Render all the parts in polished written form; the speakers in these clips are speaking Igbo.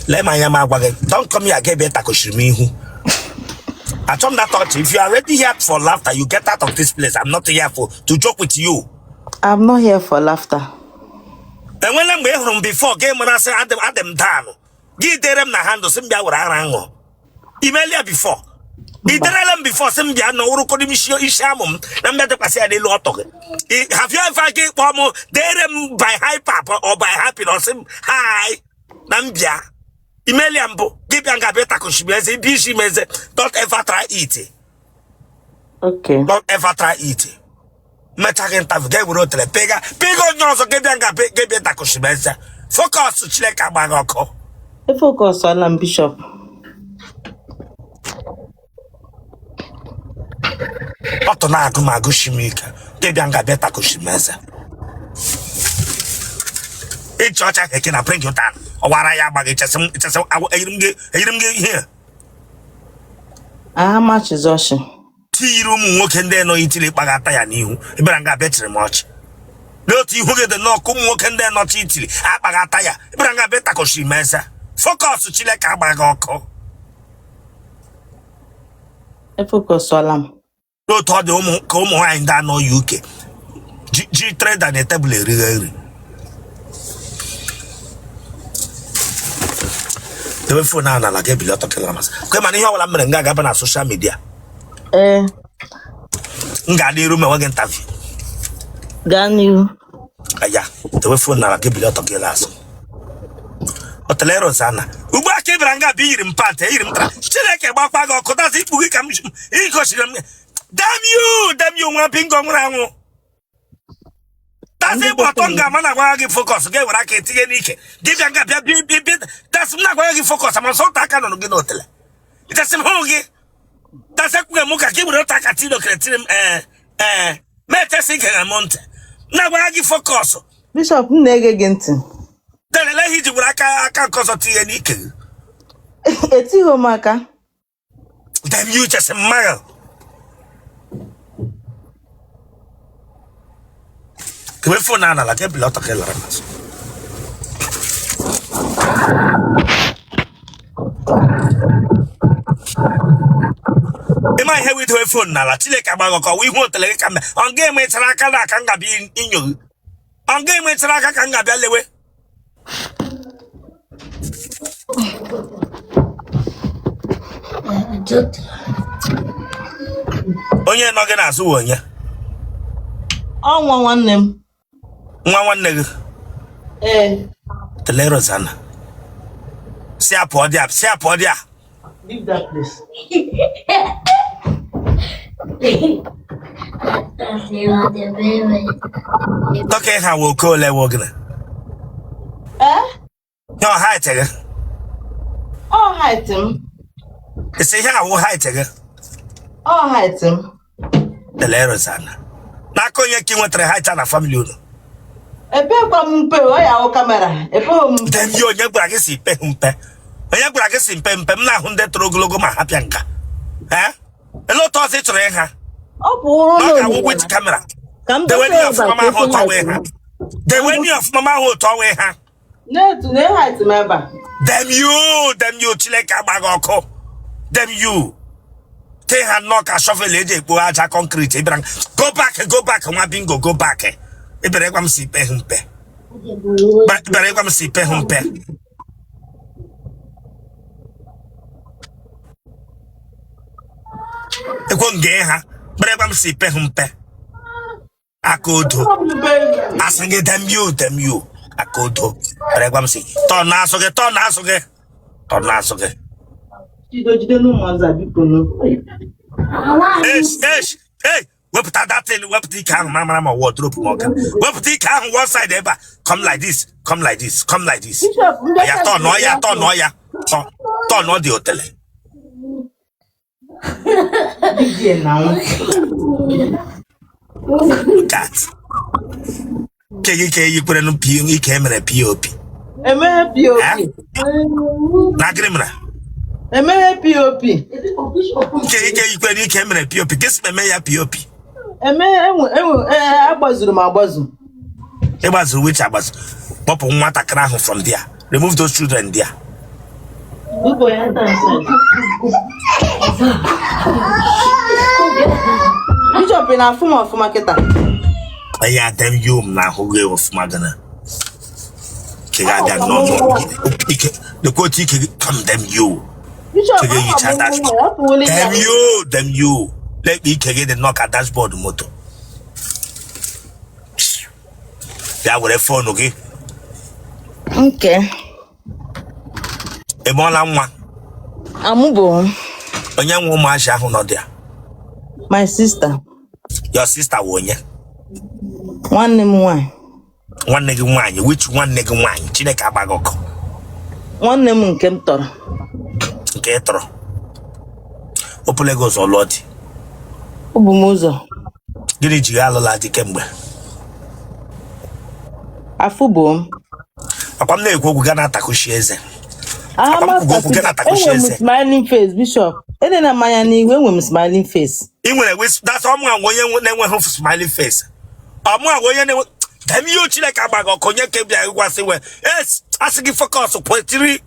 Let my Nwagbogho, don't come here again, better Koshimihu. I told that thought, if you are already here for laughter, you get out of this place. I'm not here to joke with you. I'm not here for laughter. And when I'm from before, game when I say Adam down, give them the hand of Simbia or Arango. Email before. He them before Simbia no Urukodimishio Ishamum, and better pass a lot of it. Have you ever get one more? Them by high papa or by happiness? Hi, Nambia. Imeliambo, give Yanga better Kushimese, Bishimese, don't ever try it. Okay. Don't ever try it. Metagen Tav gave wrote the pega, Pego Nonso gave Yanga better Kushimese. Focus to check a bagoko. The focus on Bishop. Otonago Magushimika, gave Yanga better Kushimese. In church, I can bring you down. Or what I am, it's a here. How much is Ocean? Tea room walking there no eating Bagataya new, Branga better much. No tea who get the no come walking there not eating, Bagataya, Branga better Koshimesa. Focus to Chile Cabagoko. The focus on No thought the home come wine down no UK. G trade and a table really. The way for now, I get below to Kelamas. Come on, here, I'm going to go on social media. Ngadi room, I can't have you. Ganu. Yeah, the way for now, I get below to Kelas. Hotelero Sana. Uba Kebranga be in Pate, Chileke Bapago, Kotazi, Pugam, damn you, one ping on Ramo. That's it, what Tonga Manawagi focus, get what I can take. Give Yanga bit. That's not where you focus. I'm so taken on the hotel. It doesn't hold it. That's a Muka give a Takatino cretin, Metasink and a monte. Now where you focus. Bishop Negagenton. Then I let you do what I can't cause a tea and eating. It's you, Maka. Damn you, just a mile. Come for Nana, like a lot of Kelamas. Am I here with her phone now? Chile Cabago, we want to let come on game with Saraka Kanga be in you. On game with Saraka Kanga Bellewe. Oh, you're not gonna sue on you. On one name. One nigga. The letter Sana. See a podia, see a podia. Leave that place. Okay, how we'll call a Wagner. No, hi, Tegger. Oh, hide him. Say, how will hi, Tegger? Oh, hide him. The letter Sana. Not going to kill the height of a family. A paper mumpe, our camera. A poem. Then you're young Bragasi, Pehumpe. A young Bragasi, Pempemna, 100 Troglogo, Hapianka. Eh? A lot of it, Reha. Oh, I will with camera. The wedding of Mama Hotaweha. The wedding of Mama Hotaweha. No, to no height, remember. Damn you, Chileka Bagoko. Damn you. They had knock a shovel lady, go out a concrete. Go back, my bingo, go back. Iberegam si pehumpe. But Beregam si pehumpe. It won't get her. Beregam si pehumpe. Akodo. Asking damn you. Akodo. Beregam si. Tornasoge. You don't know Maza Bipono. Hey, what that thing, what the can, Mamma, wardrobe, Morgan. What the can, one side ever. Come like this. I don't know the hotel. Cat. KK, you put a PE camera POP. Nagrimra. POP. KK, you put a camera POP. Guess me, POP. I was. It was which I was. Pop on what I can from there. Remove those children there. Ugo ya inside. Bishop na form of marketer. I them you na who of Magana. Kiga no. The quote come them you. Bishop, them you. Let me get the knock at dashboard motor. That would have phone, okay? Okay. A one. Amubo. A young woman shall not there. My sister. Your sister won ya. One name one. One nigga wine, which one nigga wine? Chineka bagoko. One name Kemptor. Ketro. Opulegos or Lord. Ubumuzo. Did you allow the Kembe? Afubo. Upon the Gugana Takushieze. Smiling face, Bishop. And then Miami when smiling face. Even that's all my way when home smiling face. Damn you, Chileka Bago, Konya Kebia was away. Yes, asking for cost of poetry.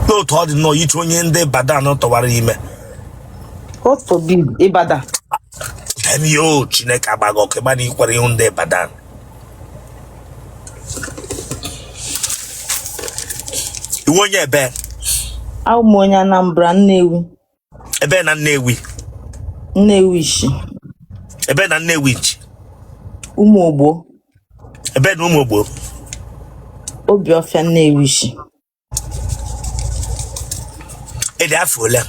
No, told no, you told me in the Badano to worry me. God forbid, Ibada. Damn you, Chineka Bago, Kebani, Quariunde Badan. You want your bed? How monya nambra newi. A ben and newi. Newish. A ben and newich. Umobo. A bed umobo. Obiofia newish. A daffodil.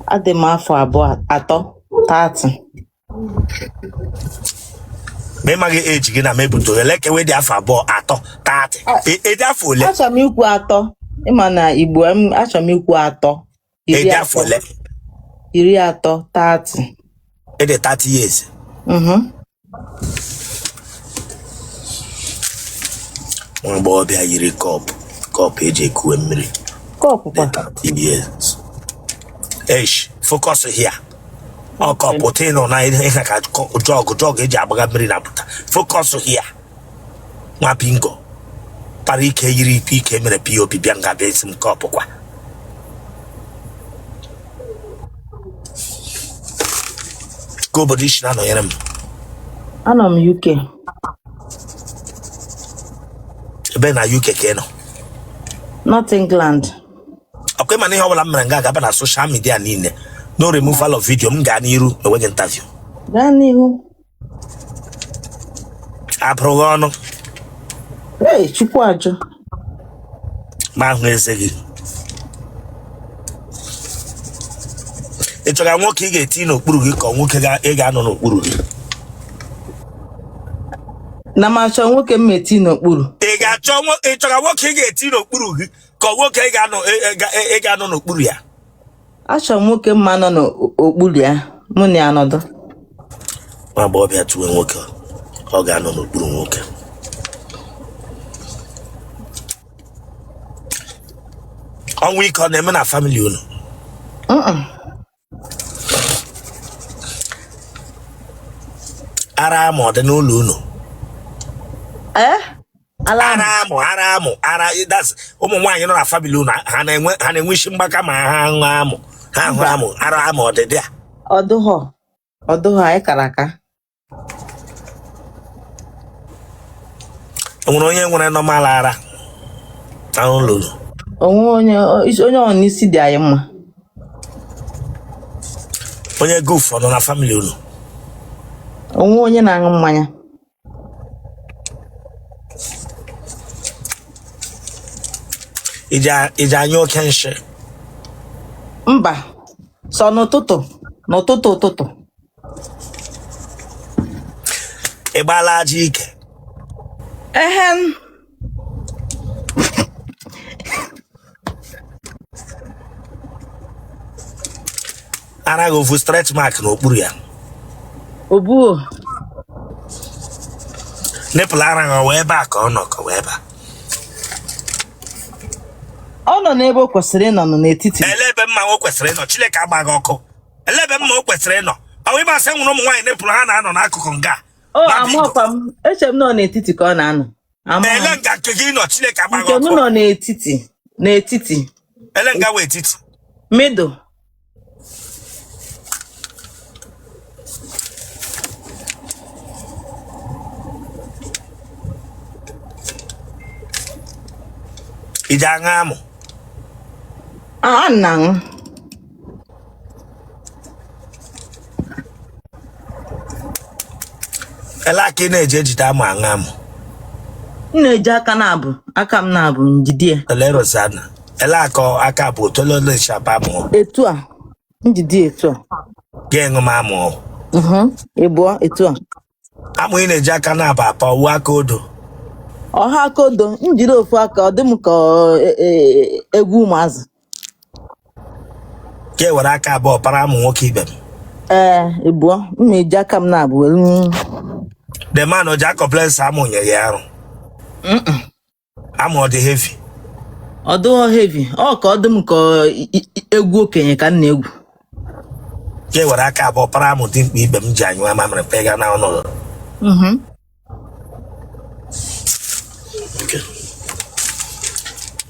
Adema for abo ato 30. Memagi age again, I'm able to elect away the alpha ball ato 30. A daffodil. Achamiku ato. Imana Igbo achamiku ato. A daffodil. Iri ato 30. 30 years. One boy be a year cup AJ Kuemri. Cup 30 years. Ish, focus here. Oh, cup potato na jog ejabaga mri na puta. Focus here. Nwa bingo. Parike yiri pike mere POP bianga be sim cup kwa. Go bodish na no yerem. Anam UK. Ebe na UK keno. Not England. Okay, man, how will I na social media Niile. No removal of video. Mganiru no way interview. Ganiru. Aprogono. Hey, Chukwajo. Mahwezegi. Echoga nwoke ị ga-eti n'okpuru gị ka nwoke ga-anọ n'okpuru gị. Na macho nwoke mmeti n'okpuru. Ịchọga nwoke ị ga-eti n'okpuru gị ka nwoke ị ga-anọ n'okpuru ya. Achọ nwoke mma nọ n'okpuru ya. Mụ na anọdụ. Ma bụ ọbịa tuwe nwoke ọ ga-anọ n'okpuru nwoke. Ọnwụ ike ọ na-eme na family unu. Ara amụ ọ dị n'ụlọ unu. Ara that's ụmụ nwaanyị nọ na family unu ha na-enwe isi mgbaka ma ha ahụ amụ ara amụ ọ dị dị a. Ọdụghọ anyị kara aka. Enwere onye nwere normal ara na ụlọ unu. Onye ọ n'isi dị anyị mma. Onye goof nọ na family unu. Onwe onye na-aṅụ mmanya. Ije anyị oke nshi. Mba, sọ n'ụtụtụ. Ị gbala aja ike. Ehem. Ara gị ofu stretch mark n'okpuru ya. Obuo. Nipụl ara gị ọwa ebe a ka ọ nọ ka ọwa ebe a. Ọ nọ n'ebe o kwesịrị ịnọ n'etiti. Ele ebe mma o kwesịrị ịnọ Chineke agba gị ọkụ. Ele ebe mma o kwesịrị ịnọ. Ọ Awe ba se nwunu nwaanyị nepụrụ ha na-anọ n'akụkụ nga. Oh, amọkwa echem nọ n'etiti ka ọ na-anọ. Ele nga nke gị nọ Chineke agbaghị Nke m ọkụ. nọ n'etiti. Ele nga wee etiti. Middle. Ije aṅụ amụ. Nang. Ele aka ị na-eje ejide amụ aṅụ amụ. Na-eji aka m na-abụ njide. Ele Rosanna. Ele aka bụ otololo shaba amụ. Etu a. Njide etu a. Ga-eṅụ m amụ. Ịbụọ etu a. Amụ ị na-eji aka na-aba apa ọwụ aka odo. Ọha aka odo, njide ofu aka, ọ dị m ka egwu ụmụazị. Ga-ewere aka abụọ para amụ nwoke ibe m. Ịbụọ, m na-eji aka m na-abụ welu. The man o ji akọplensi amụ nye ya arụ. Amụ ọ dị heavy. Ọ dịghọ heavy, ọ ka ọ dị m ka egwu okenye ka m na-egwu. Ga-ewere aka abụọ para amụ dị mkpa ibe m ji anyụ amamịrị pega na ọnọdụ.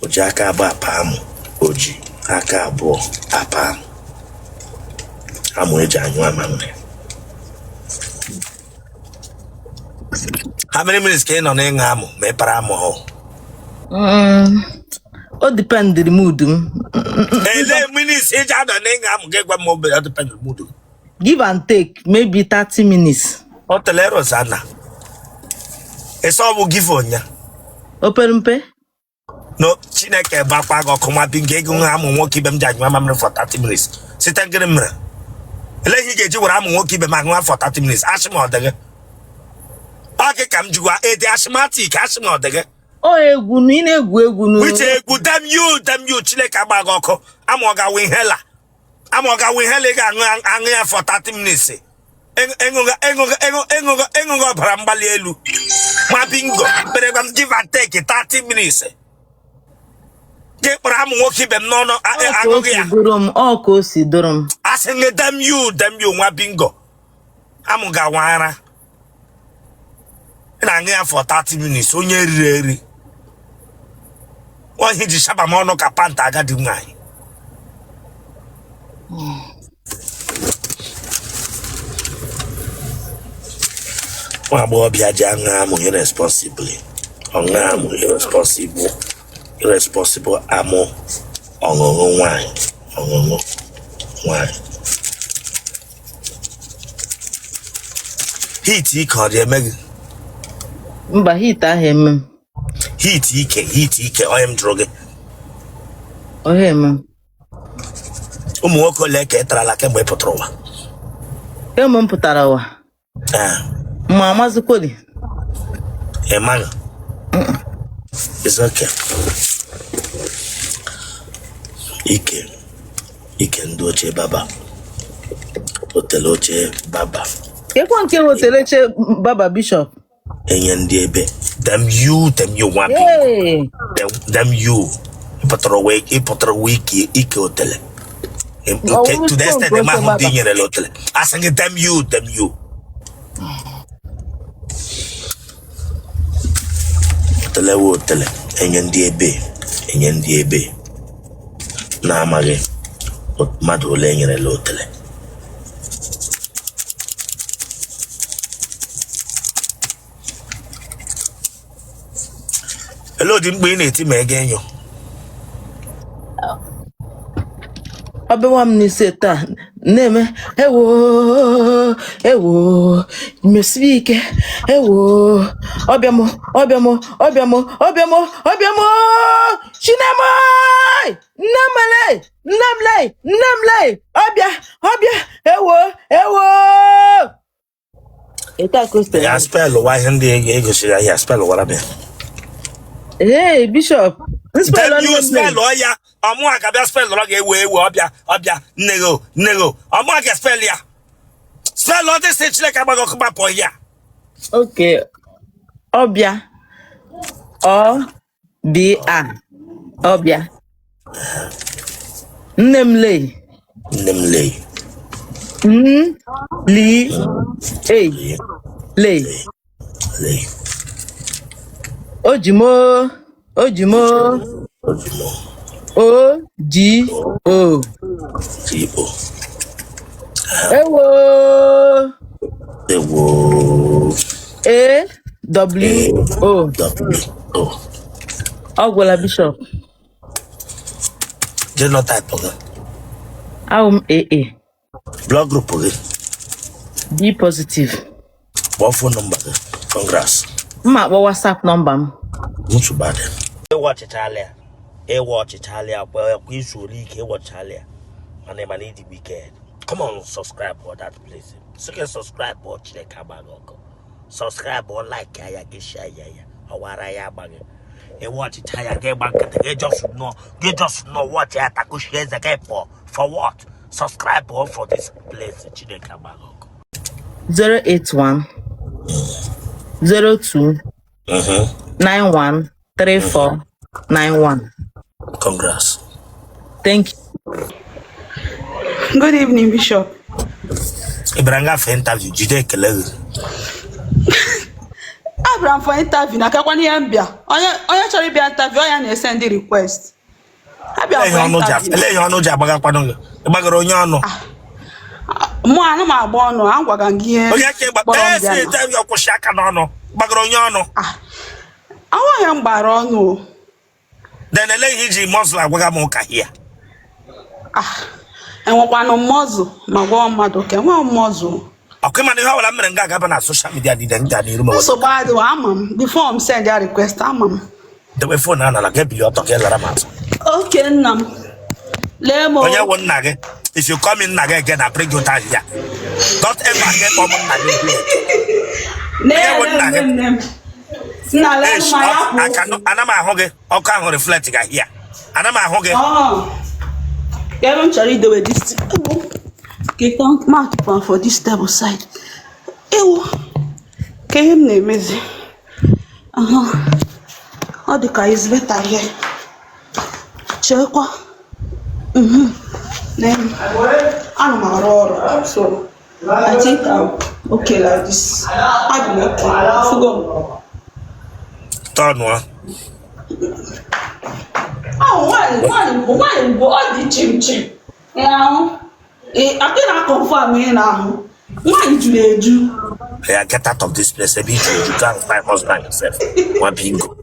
O ji aka abụọ apa amụ. O ji aka abụọ apa amụ. Amụ eji anyụ amamịrị. How many minutes ka ị nọ n'ịṅụ amụ ma ị para amụ hụ? O dependiri mood m. Ele minutes ị ji anọ n'ịṅụ amụ ga-egwa m obere o dependiri mood m. Give and take, maybe 30 minutes. O tele Rosanna. Ese ọ bụ give onya. Opere mpe? No, Chineke gbakwa gị ọkụ ma bi nke ego amụ nwoke ibe m ji anyụ amamịrị for 30 minutes. Site ngịrị mere. Ele ihe ị ga-eji were amụ nwoke ibe m aṅụ for 30 minutes. Asị m ọ dịghị. Oke ka m jikwa ede asthmatic asị m ọ dịghị. O egwu na ị na-egwu egwu nu. Which egwu damn you Chineke agba gị ọkụ. Amụ ọ ga-win hela. Amụ ọ ga-win hela ị ga-aṅụ ya for 30 minutes. Ịṅụghị ọbara mgbali elu. Ma bingo, bere gwa m give and take 30 minutes. Gị kpọrọ amụ nwoke ibe m n'ọnụ aṅụghị ya. Ọ ka o si dụrụ m. Asị gị damn you nwa bingo. Amụ ga-awa ara. Ị na-aṅụ ya for 30 minutes onye riri eri. Nwaanyị ji shaba m ọnụ ka panta agadi nwaanyị. Nwa agbọghọbịa ji aṅụ amụ irresponsibly. Ọṅụ amụ irresponsible amụ ọṅụṅụ nwaanyị. Heat ike ọ dị eme gị? Mba, hit ahụ eme m. Heat ike onye m jụrụ gị. Ọha eme m. Ụmụ nwoke ole ka ị tarala kemgbe ị pụtara ụwa? Kemgbe m pụtara ụwa. Ma amazikwodi. Emmanuel. It's okay. Ike ndị ochie baba. Hotel ochie baba. Kekwa nke hotel ochie baba Bishop. Enye ndị ebe. Them you want them you. Ịpụtara uwe ike hotel. To the extent na mahụ ndị nyere hotel. Asị gị them you. Hotel enye ndị ebe na-amaghị mmadụ ole nyere hotel. Hello dị mgbe ị na-eti ma ege enyo. Ọbịwa m n'isi taa na-eme ewo mesiri ike ọbịa m Chinemoi nnemle ọbịa ewo eta koste ya spell wa ihe ndị egosiri ahịa spell wara bịa. Hey Bishop, spell ya ọmụ aka bịa spell lọ ga-ewe ọbịa nnego ọmụ aka spell ya spell ọ dị sị Chineke agbaghị ọkụ gbapụ ya. Okay, ọbịa ọbịa nnemle Li. Hey. Le. Le. Ojimo. Ojimo. Ojimo. O-G-O. G-O. Ewo. Ewo. A-W-O. W-O. Ogwala Bishop. Genotype again. AA. Blood group again. B positive. What phone number again? Congrats. What WhatsApp number? Not too bad. Watch Italia. Watch Italia. Well, we should watch Italia. My name is the Wicked. Come on, subscribe for that place. So you can subscribe or check out. Subscribe or like ya get share ya. Awara ya bag. Watch Italia. Get back. Get just know what ya taku shares again for what? Subscribe or for this place. 081 02 91 34 91. Congrats. Thank you. Good evening, Bishop. Ibranga for interview. Jide Kelele. Abraham for interview. Na kakwani yambia. Oya chori be interview. Oya na send the request. Abia for interview. Ele yo no ja baga kwano. Bagaro onye ono. Mo anu ma agba onu. Angwaga ngi e. Oya ke ba. Se interview okwoshi aka no ono. Bagaro onye ono. Awa ya mgbara onu. Then ele hiji muscle agwaga mo ka here. Enwekwanu mmọzụ ma gwa mmadụ ka enwe mmọzụ. Okay, man, how am I going to na social media? So bad, I'm before I'm send a request. I'm the phone na get you talk okay, nam. Lemo. Oya one nage. If you come in nage again, I bring you down here. Don't ever get on nage. I cannot. Anama hoge. Okay, I'm reflecting here. Anama hoge. You don't carry the way this. Okay, can't mark for this table side. Ew. Can you name it? All the car is better here. Check what? Name. I'm a so I think I'm okay like this. I'm okay. I forgot. Turn one. Oh, one, all the chim. Now, I cannot confirm me now. Why do they do? Get out of this place. You can't find husband yourself. One bingo.